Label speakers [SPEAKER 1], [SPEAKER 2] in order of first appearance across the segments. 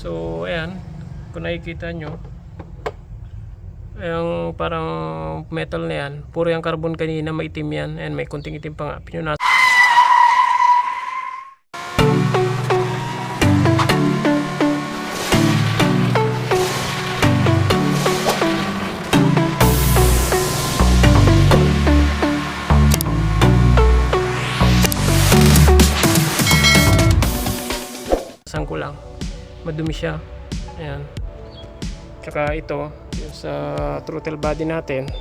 [SPEAKER 1] So ayan, kung nakikita nyo, yung parang metal na yan, puro yung carbon kanina, maitim yan. Ayan, may kunting itim pa nga. Pinunas. Ko lang, madumi siya. Ayan. Tsaka ito, yung sa throttle body natin.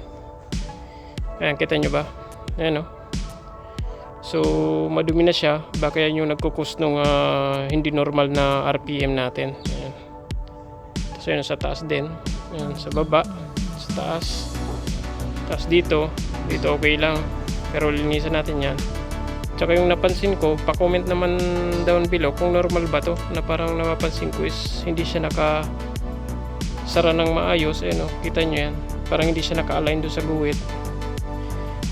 [SPEAKER 1] Ayan, kita nyo ba? Ayan o. So, madumi na siya. Baka yan yung nagkukus nung hindi normal na RPM natin. Ayan. So, yun sa taas din. Ayan, sa baba, sa taas. Tapos dito okay lang. Pero linisan natin yan. Tsaka yung napansin ko, pa-comment naman down below kung normal ba to, na parang napapansin ko is hindi siya nakasara ng maayos. Eh no, kita nyo yan, parang hindi siya naka-align doon sa guhit.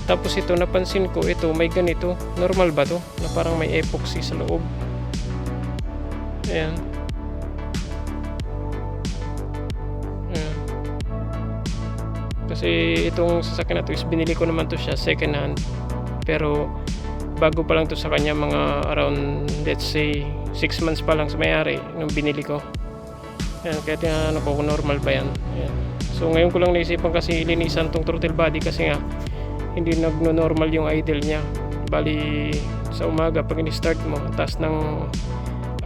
[SPEAKER 1] Tapos ito, napansin ko, ito may ganito, normal ba to, na parang may epoxy sa loob. Ayan. Ayan. Kasi itong sasakyan na to is binili ko naman to siya second hand, pero bago pa lang to sa kanya, mga around let's say 6 months pa lang sa may-ari nung binili ko. Ayan, kaya tinanong ko kung normal ba yan. Ayan. So ngayon ko lang naisipan kasi linisan tong throttle body kasi nga hindi nagno-normal yung idle niya. Bali sa umaga pag ini-start mo, taas ng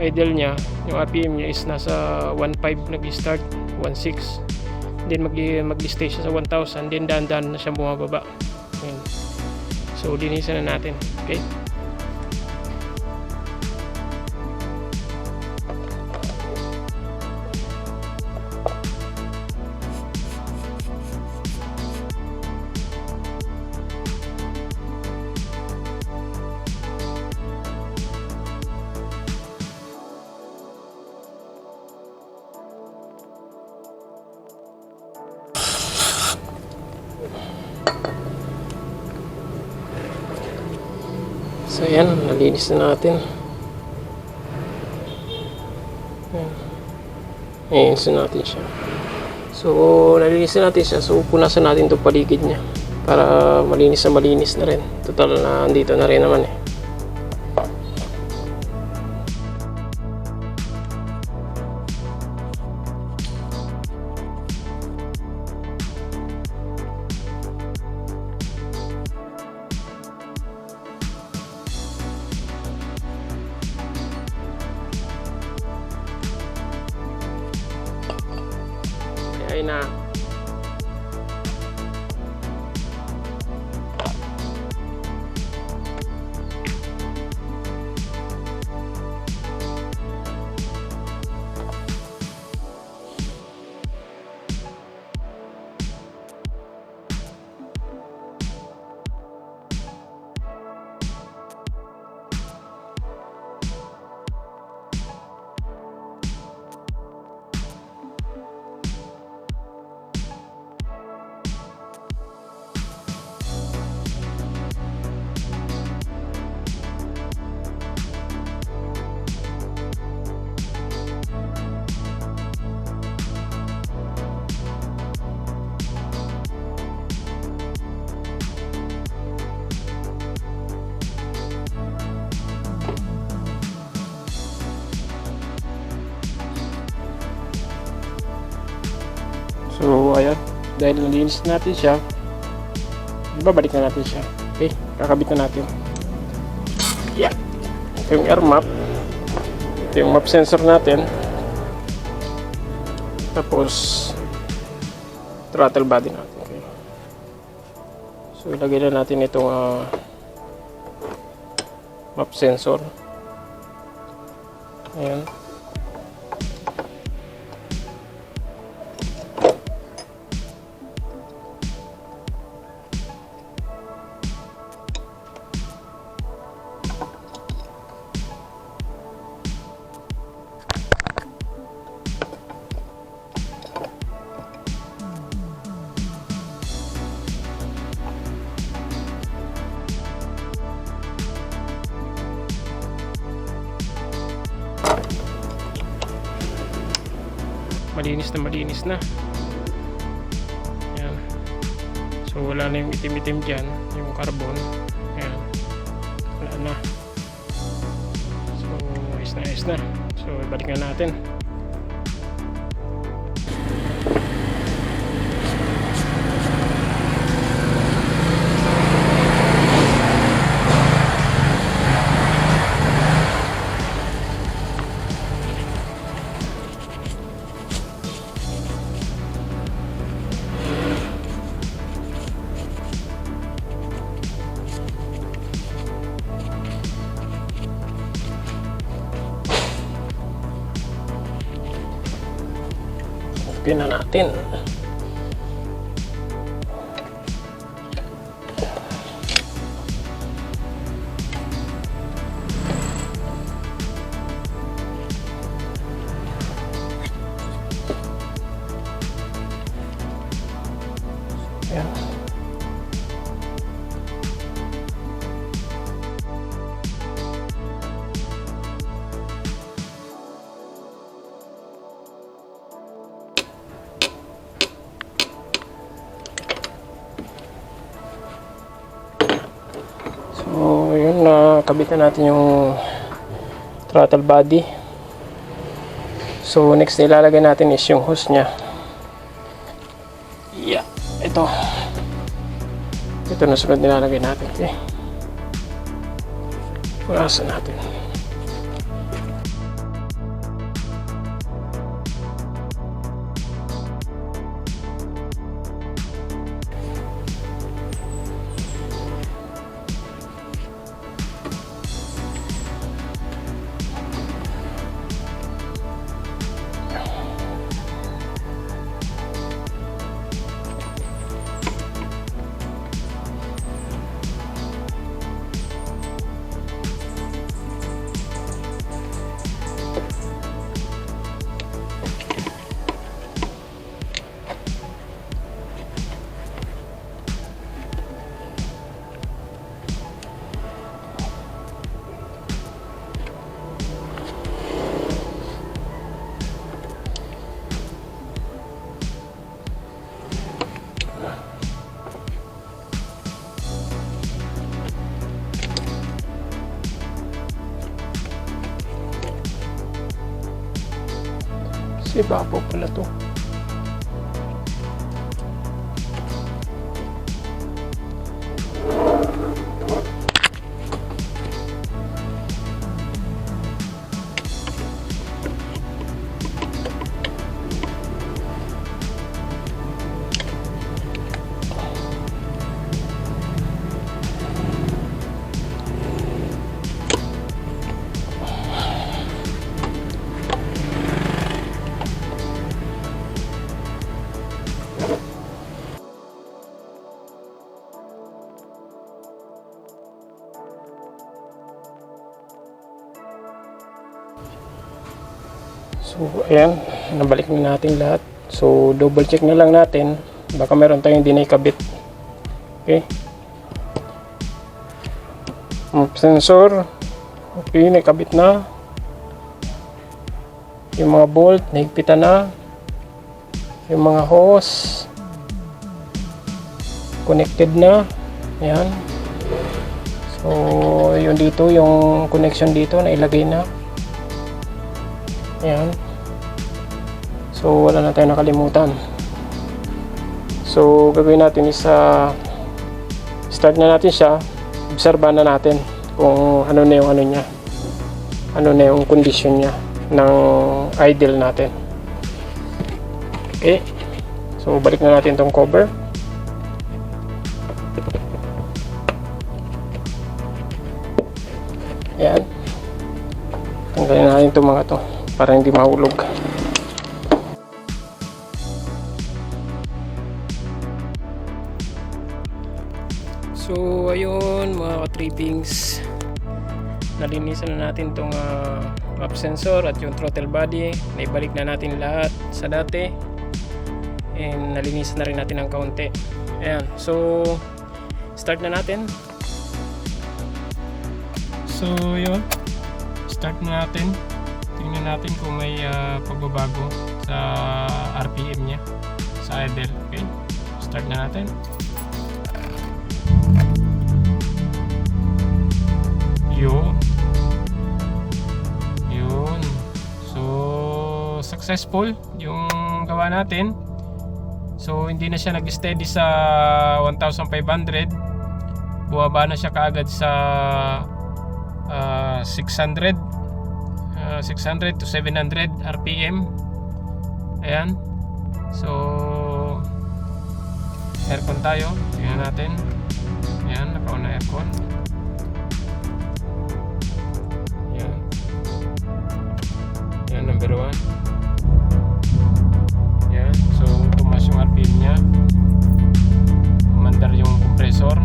[SPEAKER 1] idle niya, yung RPM niya is nasa 1.5 nag-start, 1.6, then mag-stay siya sa 1,000, then dahan-dahan na siya bumababa. Ayan. So, linisan na natin. Okay? So yan, nalinis na natin. Nalinis na natin siya. So nalinis na natin siya. So punasan natin itong paligid niya para malinis na rin. Total na andito na rin naman eh. Ayun na. So ayan, dahil nalinis natin siya, babalik na natin siya. Okay, kakabit na natin. Yeah. Ito yung air map. Ito yung map sensor natin. Tapos throttle body natin. Okay. So ilagay na natin itong map sensor. Ayan. malinis na. Ayan. So wala na yung itim-itim dyan, yung carbon. Ayan. Wala na. So ayos na. So balik na natin. Open na natin. Ayan. So, yun, nakabit na natin yung throttle body. So, next na ilalagay natin is yung hose nya. Yeah, ito na sunod nilalagay natin. Okay, punasan natin. Si Bapo pala to. So ayan, nabalik na natin lahat. So double check na lang natin, baka meron tayong hindi naikabit. Okay, sensor, okay, naikabit na. Yung mga bolt naigpitan na. Yung mga hose connected na. Ayan. So yun dito, yung connection dito nailagay na. Ayan. So wala na tayong nakalimutan. So gagawin natin is start na natin siya. Obserbahan na natin kung ano na yung ano niya. Ano na yung condition niya ng idle natin. Okay. So balik na natin tong cover. Ayan. Tanggalin natin itong mga to para hindi mahulog. So ayun mga ka-trippings, nalinisan na natin itong map sensor at yung throttle body. Naibalik na natin lahat sa dati and nalinisan na rin natin ng kaunti. Ayan, so start na natin. So yun, start na natin. tingnan natin kung may pagbabago sa RPM niya sa idle. Okay, start na natin. Yun. So successful yung gawa natin. So hindi na siya nag-steady sa 1,500. Bumaba na siya kaagad sa 600 to 700 RPM. Ayan. So aircon tayo. Tingnan natin. Ayan, naka-on na aircon. Ayan. Ayan, number 1. Ayan. So tumaas yung RPM niya. Umandar yung compressor.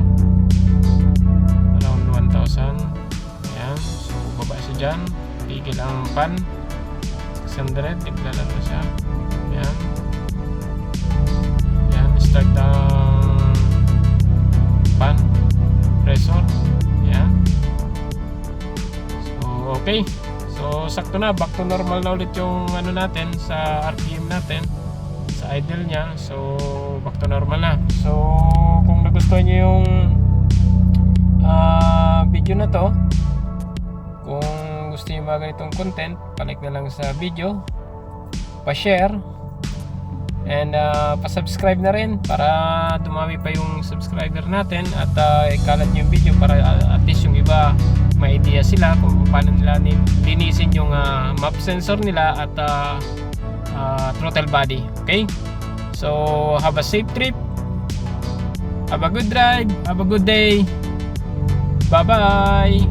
[SPEAKER 1] Around 1,000. Ayan. So baba siya dyan. Tigil ang fan. 600. Tiglalan na siya. Ayan. Ayan. Start ang fan. Compressor. Ayan. So okay. So sakto na. Back to normal na ulit yung ano natin sa RPM natin. Sa idle niya. So back to normal na. So kung nagustuhan niyo yung video na to, kung gusto niyo mga ganitong content, palike na lang sa video, pa-share, and pa-subscribe na rin para dumami pa yung subscriber natin, at ikalat niyo yung video para at least yung iba may idea sila kung paano nila linisin yung map sensor nila at throttle body. Okay, so have a safe trip, have a good drive, have a good day. Bye bye.